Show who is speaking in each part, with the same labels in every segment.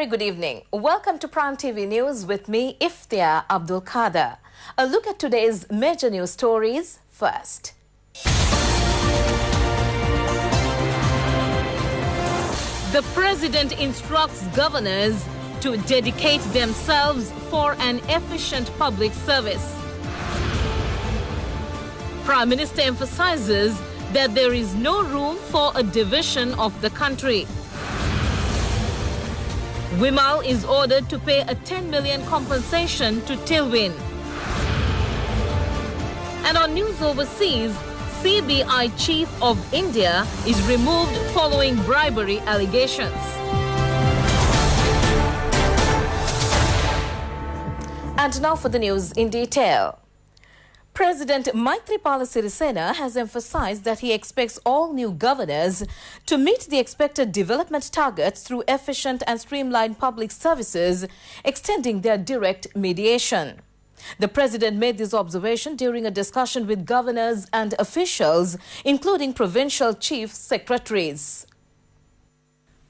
Speaker 1: very good evening. Welcome to Prime TV News with me, Iftia Abdul Kader. A look at today's major news stories first. The President instructs governors to dedicate themselves for an efficient public service. Prime Minister emphasizes that there is no room for a division of the country. Wimal is ordered to pay a 10 million compensation to Tilwyn. And on news overseas, CBI Chief of India is removed following bribery allegations. And now for the news in detail. President Maithripala Sirisena has emphasized that he expects all new governors to meet the expected development targets through efficient and streamlined public services, extending their direct mediation. The president made this observation during a discussion with governors and officials, including provincial chief secretaries.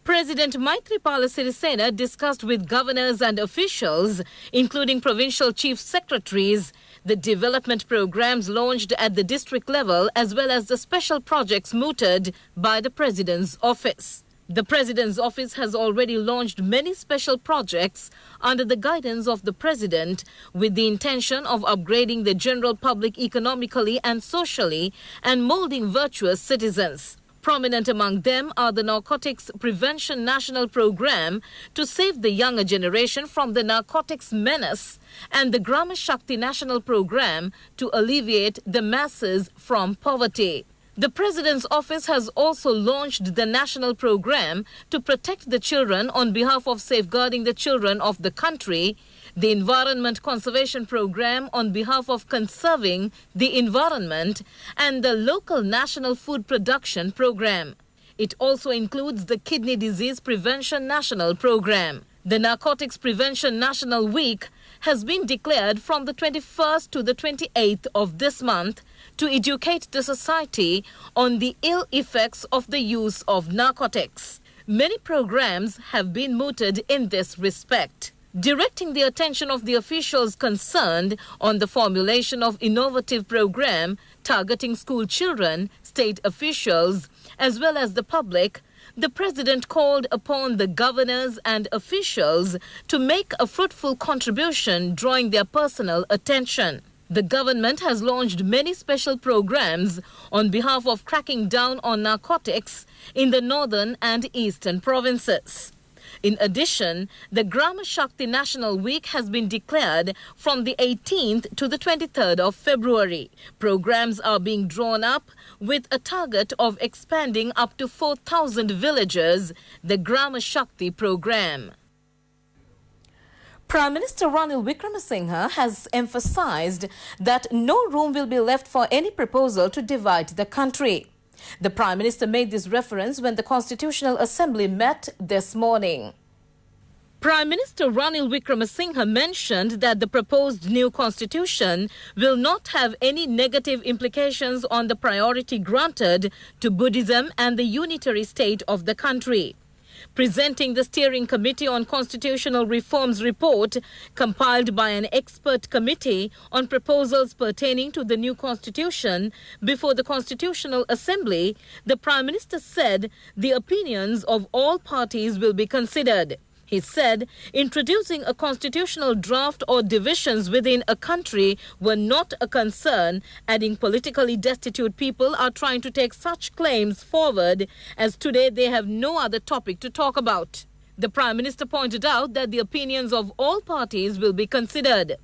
Speaker 1: President Maithripala Sirisena discussed with governors and officials, including provincial chief secretaries, the development programs launched at the district level as well as the special projects mooted by the President's office. The President's office has already launched many special projects under the guidance of the President with the intention of upgrading the general public economically and socially and molding virtuous citizens. Prominent among them are the Narcotics Prevention National Program to save the younger generation from the narcotics menace and the Grama Shakti National Program to alleviate the masses from poverty. The President's office has also launched the national program to protect the children on behalf of safeguarding the children of the country, the Environment Conservation Program on behalf of conserving the environment, and the local National Food Production Program. It also includes the Kidney Disease Prevention National Program. The Narcotics Prevention National Week has been declared from the 21st to the 28th of this month to educate the society on the ill effects of the use of narcotics. Many programs have been mooted in this respect. Directing the attention of the officials concerned on the formulation of innovative program targeting school children, state officials, as well as the public, the President called upon the governors and officials to make a fruitful contribution, drawing their personal attention. The government has launched many special programs on behalf of cracking down on narcotics in the northern and eastern provinces. In addition, the Grama Shakti National Week has been declared from the 18th to the 23rd of February. Programs are being drawn up with a target of expanding up to 4,000 villages, the Grama Shakti program. Prime Minister Ranil Wickremesinghe has emphasized that no room will be left for any proposal to divide the country. The Prime Minister made this reference when the Constitutional Assembly met this morning. Prime Minister Ranil Wickremesinghe mentioned that the proposed new constitution will not have any negative implications on the priority granted to Buddhism and the unitary state of the country. Presenting the Steering Committee on Constitutional Reforms report compiled by an expert committee on proposals pertaining to the new constitution before the Constitutional Assembly, the Prime Minister said the opinions of all parties will be considered. He said introducing a constitutional draft or divisions within a country were not a concern, adding politically destitute people are trying to take such claims forward as today they have no other topic to talk about. The Prime Minister pointed out that the opinions of all parties will be considered.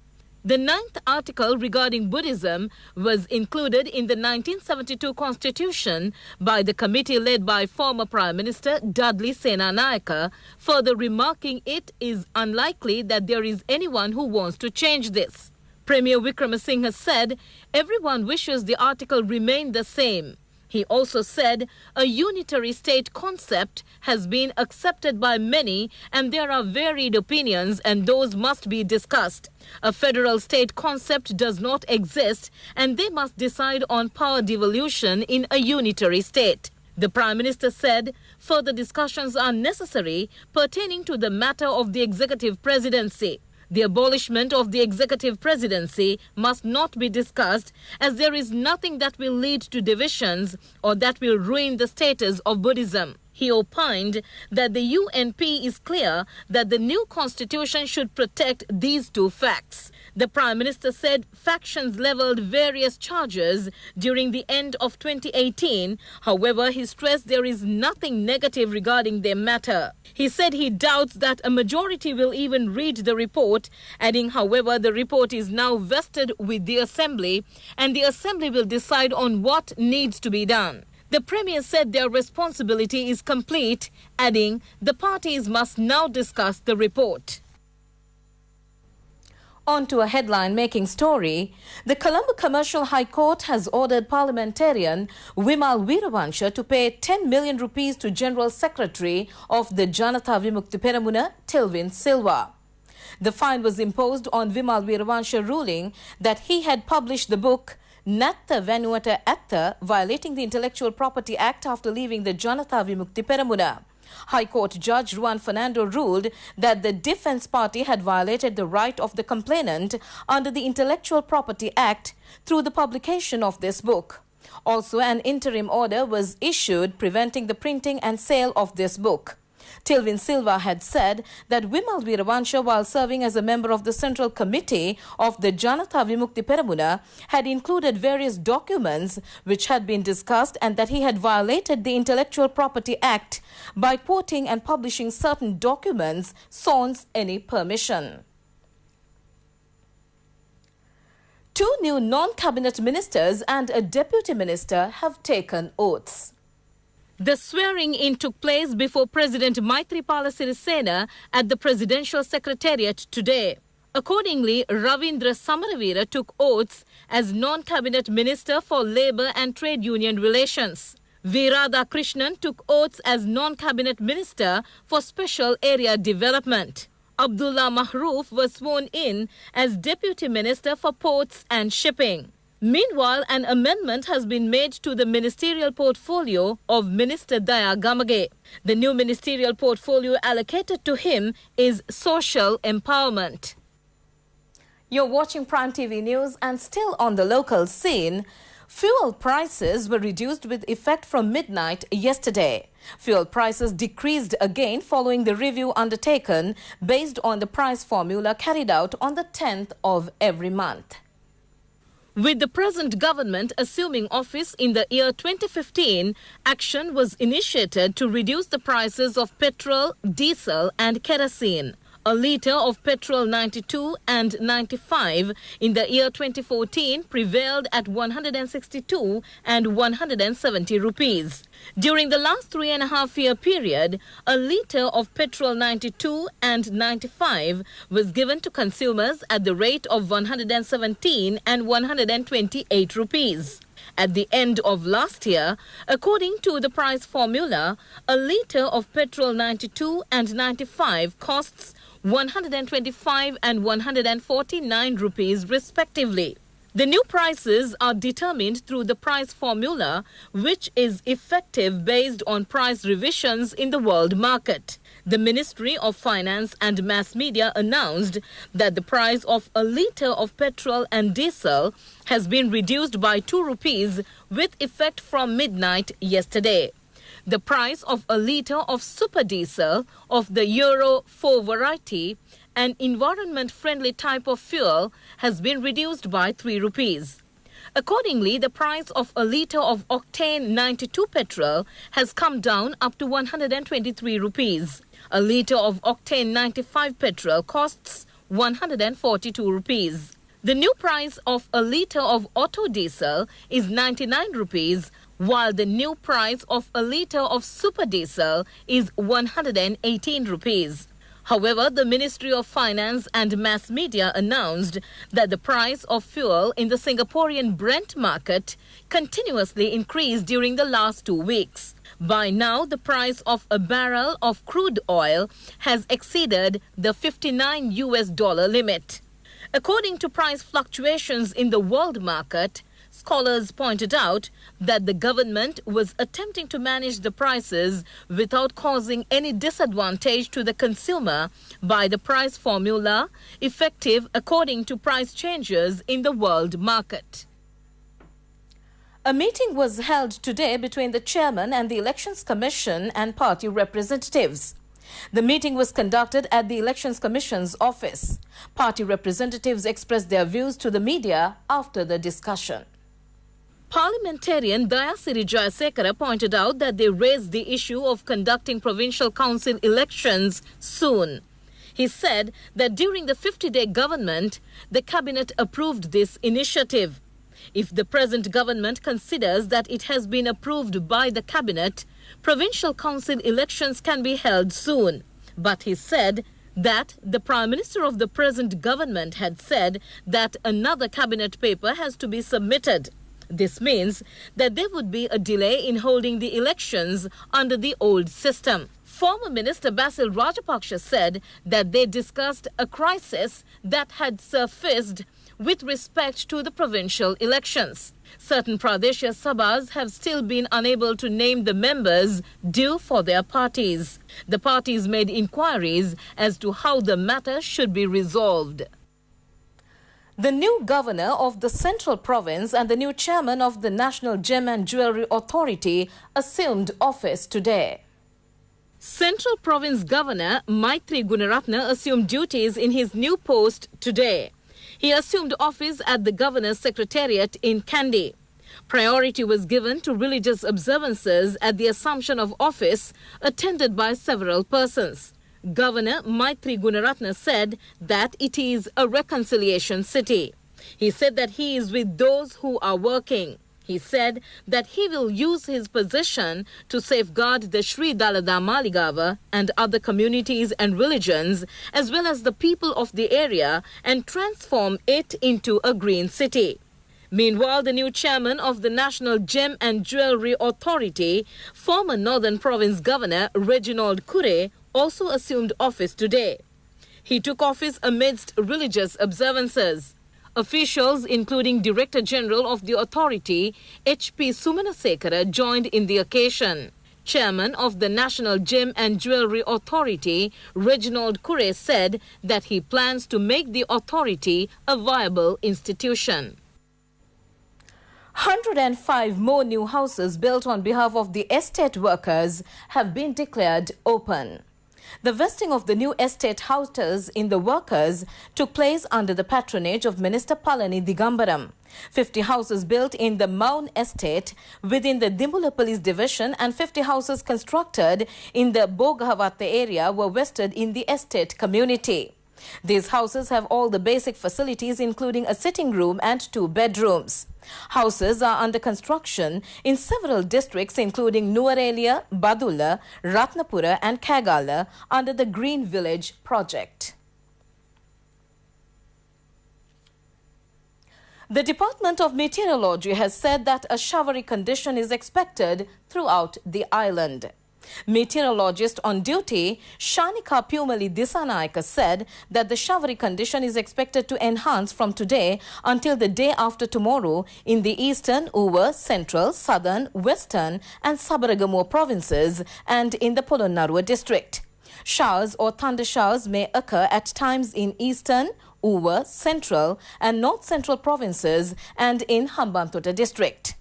Speaker 1: The 9th article regarding Buddhism was included in the 1972 Constitution by the committee led by former Prime Minister Dudley Senanayake, further remarking it is unlikely that there is anyone who wants to change this. Premier Wickremesinghe said everyone wishes the article remain the same. He also said a unitary state concept has been accepted by many and there are varied opinions and those must be discussed. A federal state concept does not exist and they must decide on power devolution in a unitary state. The Prime Minister said further discussions are necessary pertaining to the matter of the executive presidency. The abolishment of the executive presidency must not be discussed, as there is nothing that will lead to divisions or that will ruin the status of Buddhism. He opined that the UNP is clear that the new constitution should protect these two facts. The Prime Minister said factions leveled various charges during the end of 2018. However, he stressed there is nothing negative regarding their matter. He said he doubts that a majority will even read the report, adding, however, the report is now vested with the Assembly and the Assembly will decide on what needs to be done. The Premier said their responsibility is complete, adding, the parties must now discuss the report. On to a headline-making story. The Colombo Commercial High Court has ordered parliamentarian Vimal Veeravansha to pay 10 million rupees to General Secretary of the Janatha Vimukti Peramuna, Tilvin Silva. The fine was imposed on Vimal Veeravansha, ruling that he had published the book Natta Vanuata Atta, violating the Intellectual Property Act after leaving the Janatha Vimukti Peramuna. High Court Judge Juan Fernando ruled that the defence party had violated the right of the complainant under the Intellectual Property Act through the publication of this book. Also, an interim order was issued preventing the printing and sale of this book. Tilvin Silva had said that Vimal Veeravansha, while serving as a member of the Central Committee of the Janatha Vimukti Peramuna, had included various documents which had been discussed, and that he had violated the Intellectual Property Act by quoting and publishing certain documents sans any permission. Two new non-cabinet ministers and a deputy minister have taken oaths. The swearing-in took place before President Maithripala Sirisena at the Presidential Secretariat today. Accordingly, Ravindra Samaravira took oaths as non-cabinet minister for Labour and Trade Union Relations. V. Radhakrishnan took oaths as non-cabinet minister for Special Area Development. Abdullah Mahroof was sworn in as deputy minister for Ports and Shipping. Meanwhile, an amendment has been made to the ministerial portfolio of Minister Daya Gamage. The new ministerial portfolio allocated to him is Social Empowerment. You're watching Prime TV News, and still on the local scene, fuel prices were reduced with effect from midnight yesterday. Fuel prices decreased again following the review undertaken based on the price formula carried out on the 10th of every month. With the present government assuming office in the year 2015, action was initiated to reduce the prices of petrol, diesel and kerosene. A litre of petrol 92 and 95 in the year 2014 prevailed at 162 and 170 rupees. During the last 3.5-year period, a litre of petrol 92 and 95 was given to consumers at the rate of 117 and 128 rupees. At the end of last year, according to the price formula, a litre of petrol 92 and 95 costs 125 and 149 rupees respectively. The new prices are determined through the price formula, which is effective based on price revisions in the world market. The Ministry of Finance and Mass Media announced that the price of a litre of petrol and diesel has been reduced by 2 rupees with effect from midnight yesterday. The price of a litre of super diesel of the Euro 4 variety, an environment-friendly type of fuel, has been reduced by 3 rupees. Accordingly, the price of a litre of octane 92 petrol has come down up to 123 rupees. A litre of octane 95 petrol costs 142 rupees. The new price of a litre of auto diesel is 99 rupees, while the new price of a litre of super diesel is 118 rupees. However, the Ministry of Finance and Mass Media announced that the price of fuel in the Singaporean Brent market continuously increased during the last 2 weeks. By now, the price of a barrel of crude oil has exceeded the $59 limit. According to price fluctuations in the world market, Scholars pointed out that the government was attempting to manage the prices without causing any disadvantage to the consumer by the price formula effective according to price changes in the world market. A meeting was held today between the chairman and the Elections Commission and party representatives. The meeting was conducted at the Elections Commission's office. Party representatives expressed their views to the media after the discussion. Parliamentarian Dayasiri Jayasekara pointed out that they raised the issue of conducting provincial council elections soon. He said that during the 50-day government, the cabinet approved this initiative. If the present government considers that it has been approved by the cabinet, provincial council elections can be held soon. But he said that the Prime Minister of the present government had said that another cabinet paper has to be submitted. This means that there would be a delay in holding the elections under the old system. Former Minister Basil Rajapaksa said that they discussed a crisis that had surfaced with respect to the provincial elections. Certain Pradeshya Sabhas have still been unable to name the members due for their parties. The parties made inquiries as to how the matter should be resolved. The new governor of the Central Province and the new chairman of the National Gem and Jewellery Authority assumed office today. Central Province Governor Maitri Gunaratne assumed duties in his new post today. He assumed office at the Governor's Secretariat in Kandy. Priority was given to religious observances at the assumption of office, attended by several persons. Governor Maitri Gunaratne said that it is a reconciliation city. He said that he is with those who are working. He said that he will use his position to safeguard the Sri Dalada Maligava and other communities and religions, as well as the people of the area, and transform it into a green city. Meanwhile, the new chairman of the National Gem and Jewellery Authority, former Northern Province Governor Reginald Kure, also assumed office today. He took office amidst religious observances. Officials, including Director General of the authority, H.P. Sumanasekara, joined in the occasion. Chairman of the National Gem and Jewellery Authority, Reginald Kure, said that he plans to make the authority a viable institution. 105 more new houses built on behalf of the estate workers have been declared open. The vesting of the new estate houses in the workers took place under the patronage of Minister Palani Digambaram. 50 houses built in the Maun estate within the Dimbula Police Division and 50 houses constructed in the Boghavate area were vested in the estate community. These houses have all the basic facilities, including a sitting room and 2 bedrooms. Houses are under construction in several districts, including Nuwarelia, Badulla, Ratnapura and Kagala under the Green Village project. The Department of Meteorology has said that a showery condition is expected throughout the island. Meteorologist on duty, Shanika Pumali Disanaika, said that the showery condition is expected to enhance from today until the day after tomorrow in the eastern, Uva, central, southern, western and Sabaragamuwa provinces and in the Polonnaruwa district. Showers or thunder showers may occur at times in eastern, Uva, central and north central provinces and in Hambantota district.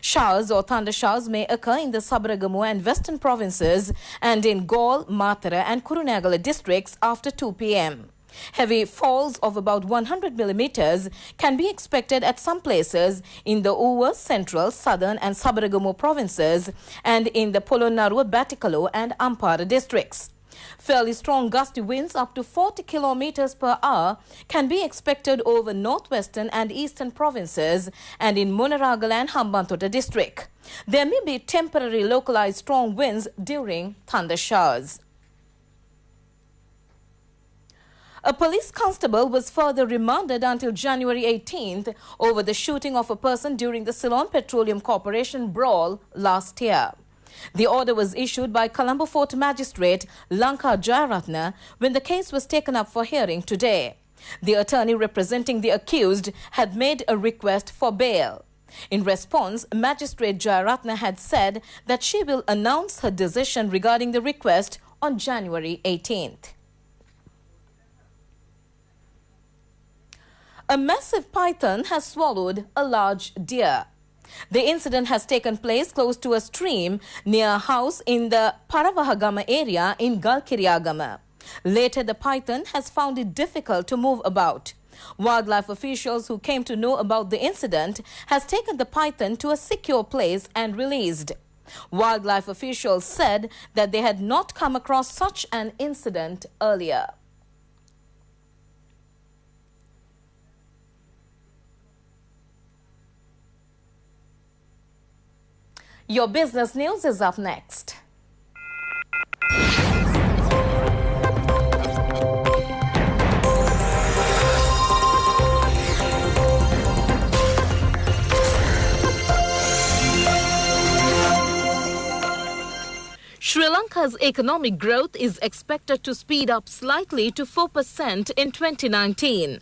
Speaker 1: Showers or thunder showers may occur in the Sabaragamuwa and western provinces and in Gaul, Matara and Kurunegala districts after 2 p.m. Heavy falls of about 100 millimeters can be expected at some places in the Uva, central, southern and Sabaragamuwa provinces and in the Polonnaruwa, Batikalo and Ampara districts. Fairly strong gusty winds up to 40 kilometers per hour can be expected over northwestern and eastern provinces and in Munaragal and Hambantota district. There may be temporary localized strong winds during thunder showers. A police constable was further remanded until January 18th over the shooting of a person during the Ceylon Petroleum Corporation brawl last year. The order was issued by Colombo Fort Magistrate Lanka Jayaratna when the case was taken up for hearing today. The attorney representing the accused had made a request for bail. In response, Magistrate Jayaratna had said that she will announce her decision regarding the request on January 18th. A massive python has swallowed a large deer. The incident has taken place close to a stream near a house in the Paravahagama area in Galkiriagama. Later, the python has found it difficult to move about. Wildlife officials who came to know about the incident has taken the python to a secure place and released. Wildlife officials said that they had not come across such an incident earlier. Your business news is up next. Sri Lanka's economic growth is expected to speed up slightly to 4% in 2019.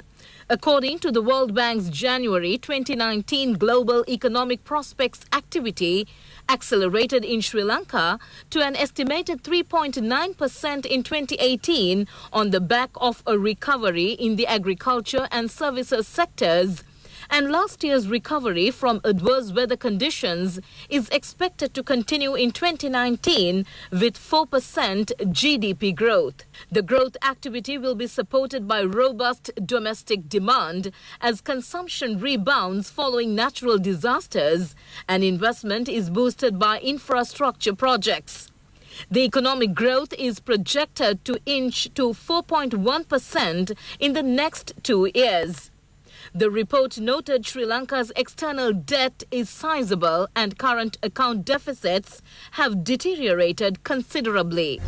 Speaker 1: According to the World Bank's January 2019 Global Economic Prospects Activity, accelerated in Sri Lanka to an estimated 3.9% in 2018 on the back of a recovery in the agriculture and services sectors. And last year's recovery from adverse weather conditions is expected to continue in 2019 with 4% GDP growth. The growth activity will be supported by robust domestic demand as consumption rebounds following natural disasters, and investment is boosted by infrastructure projects. The economic growth is projected to inch to 4.1% in the next 2 years. The report noted Sri Lanka's external debt is sizable and current account deficits have deteriorated considerably.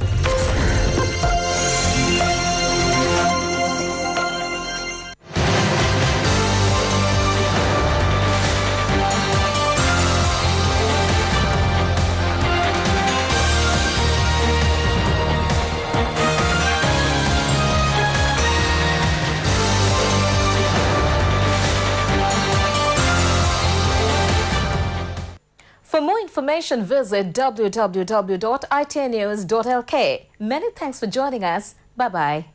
Speaker 1: For more information, visit www.itnews.lk. Many thanks for joining us. Bye-bye.